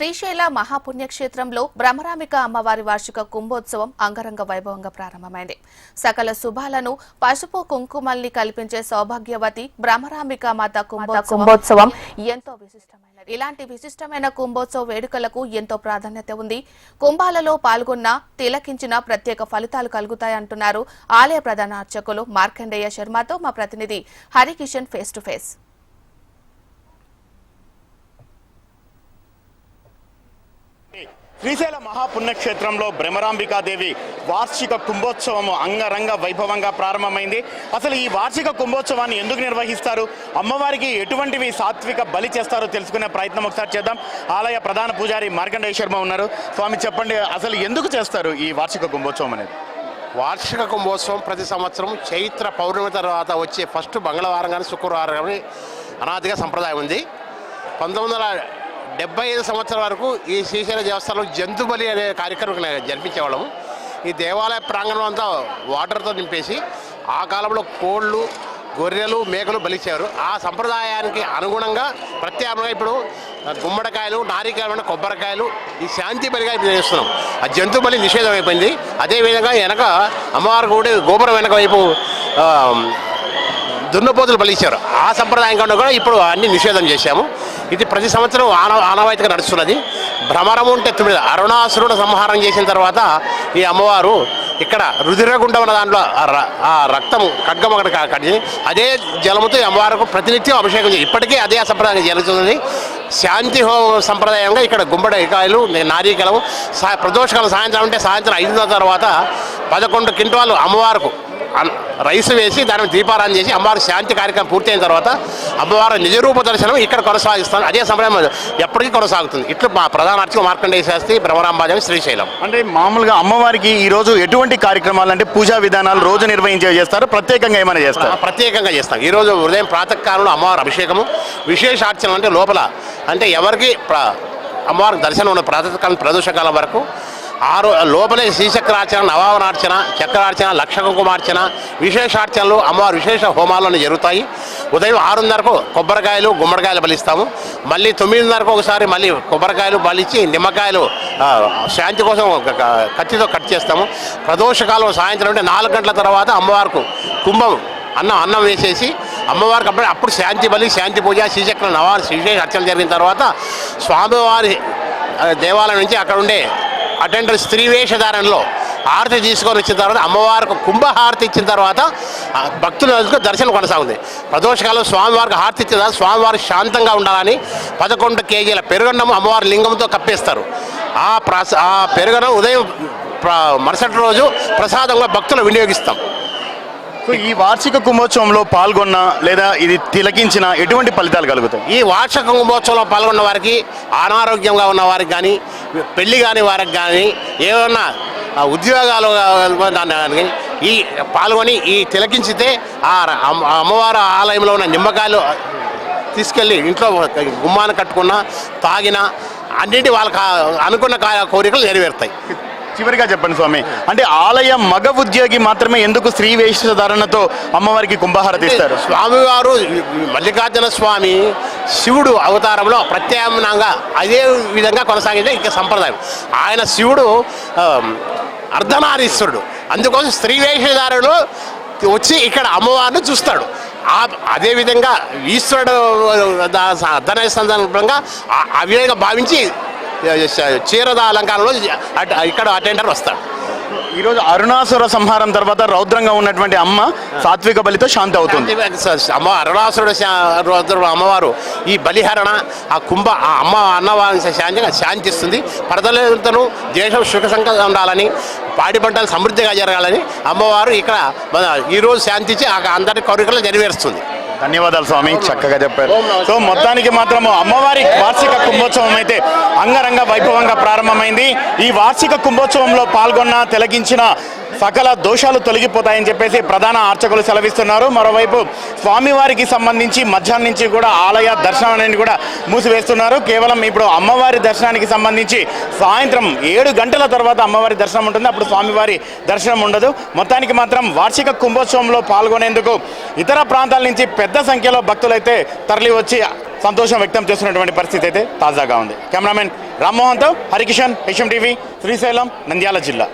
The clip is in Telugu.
శ్రీశైల మహాపుణ్యక్షేత్రంలో బ్రహ్మరాంబిక అమ్మవారి వార్షిక కుంభోత్సవం అంగరంగ వైభవంగా ప్రారంభమైంది. సకల శుభాలను పసుపు కుంకుమల్ని కల్పించే సౌభాగ్యవతి బ్రహ్మరాంబిక మాత కుంభోత్సవం ఎంతో విశిష్టమైనది. ఇలాంటి విశిష్టమైన కుంభోత్సవ వేడుకలకు ఎంతో ప్రాధాన్యత ఉంది. కుంభాలలో పాల్గొన్న తిలకించిన ప్రత్యేక ఫలితాలు కలుగుతాయంటున్నారు ఆలయ ప్రధాన అర్చకులు మార్కండేయ శర్మతో మా ప్రతినిధి Harikishan face to face. Srisaila మహాపుణ్యక్షేత్రంలో బ్రహ్మరాంబికాదేవి వార్షిక కుంభోత్సవం అంగరంగ వైభవంగా ప్రారంభమైంది. అసలు ఈ వార్షిక కుంభోత్సవాన్ని ఎందుకు నిర్వహిస్తారు, అమ్మవారికి ఎటువంటివి సాత్విక బలి చేస్తారో తెలుసుకునే ప్రయత్నం ఒకసారి చేద్దాం. ఆలయ ప్రధాన పూజారి మార్కండేయ శర్మ ఉన్నారు. స్వామి, చెప్పండి, అసలు ఎందుకు చేస్తారు ఈ వార్షిక కుంభోత్సవం అనేది? వార్షిక కుంభోత్సవం ప్రతి సంవత్సరం చైత్ర పౌర్ణమి తర్వాత వచ్చే ఫస్ట్ మంగళవారం కానీ శుక్రవారం కానీ అనాదిగా సంప్రదాయం ఉంది. 1975 సంవత్సరం వరకు ఈ శ్రీశైల దేవస్థానంలో జంతు బలి అనే కార్యక్రమం జరిపించేవాళ్ళము. ఈ దేవాలయ ప్రాంగణం అంతా వాటర్తో నింపేసి ఆ కాలంలో కోళ్ళు, గొర్రెలు, మేకలు బలిచ్చారు. ఆ సంప్రదాయానికి అనుగుణంగా ప్రత్యామ్నాయంగా ఇప్పుడు గుమ్మడికాయలు, నారికాయలు, కొబ్బరికాయలు ఈ శాంతి బలిగా ఇప్పుడు చేస్తున్నాం. ఆ జంతు బలి నిషేధం అయిపోయింది. అదేవిధంగా వెనక అమ్మవారి గుడి గోపురం వెనక వైపు దున్నపోతులు బలిచ్చారు. ఆ సంప్రదాయం కన్నా కూడా ఇప్పుడు అన్ని నిషేధం చేశాము. ఇది ప్రతి సంవత్సరం ఆనవాయితీగా నడుస్తున్నది. భ్రమరము ఉంటే 9 అరుణాసురుడు సంహారం చేసిన తర్వాత ఈ అమ్మవారు ఇక్కడ రుధిరగుండం ఉన్న దాంట్లో ఆ రక్తం ఖడ్గం అక్కడ కట్టి అదే జలముతో అమ్మవారికి ప్రతినిత్యం అభిషేకం చేసి ఇప్పటికీ అదే సంప్రదాయం జరుగుతుంది. శాంతి హోమ సంప్రదాయంగా ఇక్కడ గుమ్మడికాయలు, నారికలు ప్రదోషకాలం సాయంత్రం అంటే సాయంత్రం 5 తర్వాత 11 క్వింటాలు అమ్మవారికి రైస్ వేసి దాన్ని దీపారాధన చేసి అమ్మవారి శాంతి కార్యక్రమం పూర్తయిన తర్వాత అమ్మవారి నిజరూప దర్శనం ఇక్కడ కొనసాగిస్తాను. అదే సమయం ఎప్పటికీ కొనసాగుతుంది. ఇట్లు మా ప్రధాన అర్చకులు మార్కండేయ శాస్త్రి, బ్రహ్మరాంబాదేవి, శ్రీశైలం. అంటే మామూలుగా అమ్మవారికి ఈ రోజు ఎటువంటి కార్యక్రమాలు అంటే పూజా విధానాలు రోజు చేస్తారు, ప్రత్యేకంగా ఏమైనా చేస్తారు? ప్రత్యేకంగా చేస్తాం. ఈరోజు ఉదయం ప్రాతకాలంలో అమ్మవారి అభిషేకము, విశేషార్చన అంటే లోపల అంటే ఎవరికి అమ్మవారికి దర్శనం ఉన్న ప్రాతకాలం ప్రదోషకాలం వరకు లోపలే శ్రీచక్రార్చన, నవావనార్చన, చక్రార్చన, లక్ష కుంకుమార్చన, విశేషార్చనలు, అమ్మవారి విశేష హోమాలను జరుగుతాయి. ఉదయం 6:30కు కొబ్బరికాయలు, గుమ్మడికాయలు బలిస్తాము. మళ్ళీ 9:30కు ఒకసారి మళ్ళీ కొబ్బరికాయలు బలిచ్చి నిమ్మకాయలు శాంతి కోసం కత్తితో కట్ చేస్తాము. ప్రదోషకాలం సాయంత్రం అంటే 4 గంటల తర్వాత అమ్మవారికి కుంభం అన్నం వేసేసి అమ్మవారికి అప్పుడు శాంతి బలి, శాంతి పూజ, శ్రీచక్ర నవారు విశేష అర్చన జరిగిన తర్వాత స్వామివారి దేవాలయం నుంచి అక్కడ ఉండే అటెండర్ స్త్రీ వేషధారణలో హారతి తీసుకొని వచ్చిన తర్వాత అమ్మవారికి కుంభహారతి ఇచ్చిన తర్వాత భక్తులకు దర్శనం కొనసాగుతుంది. ప్రదోషకాలం స్వామివారికి హారతి ఇచ్చిన తర్వాత స్వామివారి శాంతంగా ఉండాలని 11 కేజీల పెరుగన్నం అమ్మవారి లింగంతో కప్పేస్తారు. ఆ పెరుగన్నం ఉదయం మరుసటి రోజు ప్రసాదంగా భక్తులు వినియోగిస్తాం. ఈ వార్షిక కుంభోత్సవంలో పాల్గొన్న లేదా ఇది తిలకించిన ఎటువంటి ఫలితాలు కలుగుతాయి? ఈ వార్షిక కుంభోత్సవంలో పాల్గొన్న వారికి, అనారోగ్యంగా ఉన్న వారికి కానీ, పెళ్లి కాని వారికి కానీ, ఏమన్నా ఉద్యోగాలు కానీ ఈ పాల్గొని ఈ తిలకించితే ఆ అమ్మవారి ఆలయంలో ఉన్న నిమ్మకాయలు తీసుకెళ్ళి ఇంట్లో గుమ్మాన్ని కట్టుకున్నా, తాగినా అన్నింటి వాళ్ళకి అనుకున్న కోరికలు నెరవేరుతాయి. చివరిగా చెప్పండి స్వామి, అంటే ఆలయ మగ ఉద్యోగి మాత్రమే ఎందుకు స్త్రీ వేషధారణతో అమ్మవారికి కుంభహారతి ఇస్తారు? స్వామివారు మల్లికార్జున స్వామి శివుడు అవతారంలో ప్రత్యామ్నాయంగా అదే విధంగా కొనసాగిందే ఇక సంప్రదాయం. ఆయన శివుడు అర్ధనారీశ్వరుడు, అందుకోసం స్త్రీ వేషధారణలో వచ్చి ఇక్కడ అమ్మవారిని చూస్తాడు. అదేవిధంగా ఈశ్వరుడు అర్ధనారీశ్వరంగా అవిధంగా భావించి చీరద అలంకారంలో ఇక్కడ అటెండర్ వస్తాడు. ఈరోజు అరుణాసుర సంహారం తర్వాత రౌద్రంగా ఉన్నటువంటి అమ్మ సాత్విక బలితో శాంతి అవుతుంది. అరుణాసురుడు అమ్మవారు ఈ బలిహరణ ఆ అన్నవారిని శాంతిస్తుంది. ప్రజలంతను దేశం సుఖసంగా ఉండాలని, పాడి పంటలు సమృద్ధిగా జరగాలని అమ్మవారు ఇక్కడ ఈరోజు శాంతించి అందరి కోరికలు నెరవేరుస్తుంది. ధన్యవాదాలు స్వామి, చక్కగా చెప్పారు. సో మొత్తానికి మాత్రము అమ్మవారి వార్షిక కుంభోత్సవం అయితే అంగరంగ వైభవంగా ప్రారంభమైంది. ఈ వార్షిక కుంభోత్సవంలో పాల్గొన్న, తిలకించిన సకల దోషాలు తొలగిపోతాయని చెప్పేసి ప్రధాన అర్చకులు సెలవిస్తున్నారు. మరోవైపు స్వామివారికి సంబంధించి మధ్యాహ్నం నుంచి కూడా ఆలయ దర్శనం అనేది కూడా మూసివేస్తున్నారు. కేవలం ఇప్పుడు అమ్మవారి దర్శనానికి సంబంధించి సాయంత్రం 7 గంటల తర్వాత అమ్మవారి దర్శనం ఉంటుంది, అప్పుడు స్వామివారి దర్శనం ఉండదు. మొత్తానికి మాత్రం వార్షిక కుంభోత్సవంలో పాల్గొనేందుకు ఇతర ప్రాంతాల నుంచి పెద్ద సంఖ్యలో భక్తులైతే తరలి వచ్చి సంతోషం వ్యక్తం చేస్తున్నటువంటి పరిస్థితి అయితే తాజాగా ఉంది. కెమెరామెన్ రామ్మోహన్తో హరికిషన్, హెచ్ఎం టీవీ, శ్రీశైలం, నంద్యాల జిల్లా.